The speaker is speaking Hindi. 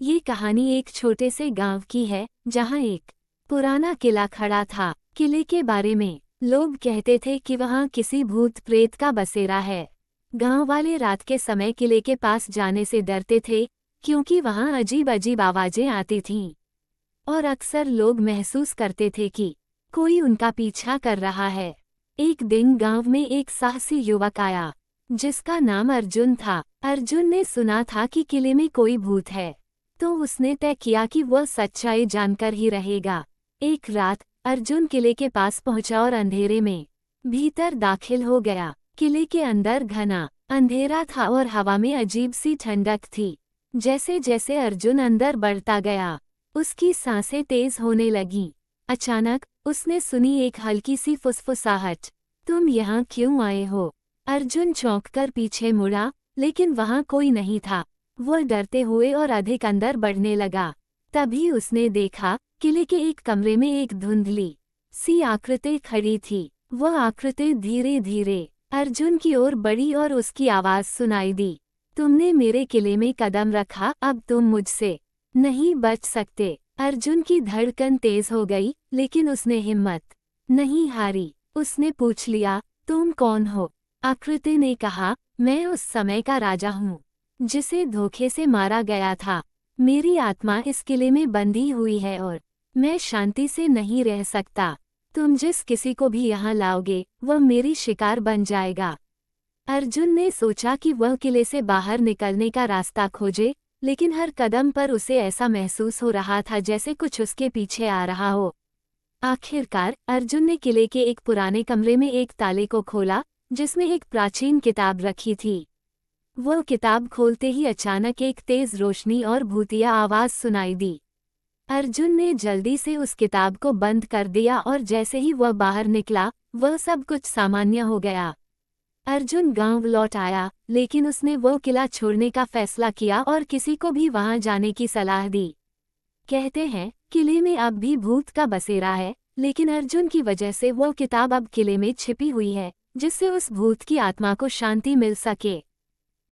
ये कहानी एक छोटे से गांव की है जहां एक पुराना किला खड़ा था। किले के बारे में लोग कहते थे कि वहां किसी भूत प्रेत का बसेरा है। गांव वाले रात के समय किले के पास जाने से डरते थे क्योंकि वहां अजीब अजीब आवाजें आती थीं और अक्सर लोग महसूस करते थे कि कोई उनका पीछा कर रहा है। एक दिन गांव में एक साहसी युवक आया जिसका नाम अर्जुन था। अर्जुन ने सुना था कि किले में कोई भूत है, तो उसने तय किया कि वह सच्चाई जानकर ही रहेगा। एक रात अर्जुन किले के पास पहुंचा और अंधेरे में भीतर दाखिल हो गया। किले के अंदर घना अंधेरा था और हवा में अजीब सी ठंडक थी। जैसे जैसे अर्जुन अंदर बढ़ता गया, उसकी सांसें तेज होने लगीं। अचानक उसने सुनी एक हल्की सी फुसफुसाहट, तुम यहाँ क्यों आए हो? अर्जुन चौंककर पीछे मुड़ा, लेकिन वहाँ कोई नहीं था। वह डरते हुए और अधिक अंदर बढ़ने लगा। तभी उसने देखा किले के एक कमरे में एक धुंधली सी आकृति खड़ी थी। वह आकृति धीरे धीरे अर्जुन की ओर बढ़ी और उसकी आवाज सुनाई दी, तुमने मेरे किले में कदम रखा, अब तुम मुझसे नहीं बच सकते। अर्जुन की धड़कन तेज हो गई, लेकिन उसने हिम्मत नहीं हारी। उसने पूछ लिया, तुम कौन हो? आकृति ने कहा, मैं उस समय का राजा हूँ जिसे धोखे से मारा गया था। मेरी आत्मा इस किले में बंधी हुई है और मैं शांति से नहीं रह सकता। तुम जिस किसी को भी यहाँ लाओगे वह मेरी शिकार बन जाएगा। अर्जुन ने सोचा कि वह किले से बाहर निकलने का रास्ता खोजे, लेकिन हर कदम पर उसे ऐसा महसूस हो रहा था जैसे कुछ उसके पीछे आ रहा हो। आखिरकार अर्जुन ने किले के एक पुराने कमरे में एक ताले को खोला जिसमें एक प्राचीन किताब रखी थी। वह किताब खोलते ही अचानक एक तेज रोशनी और भूतिया आवाज सुनाई दी। अर्जुन ने जल्दी से उस किताब को बंद कर दिया और जैसे ही वह बाहर निकला, वह सब कुछ सामान्य हो गया। अर्जुन गांव लौट आया, लेकिन उसने वह किला छोड़ने का फैसला किया और किसी को भी वहां जाने की सलाह दी। कहते हैं किले में अब भी भूत का बसेरा है, लेकिन अर्जुन की वजह से वह किताब अब किले में छिपी हुई है, जिससे उस भूत की आत्मा को शांति मिल सके।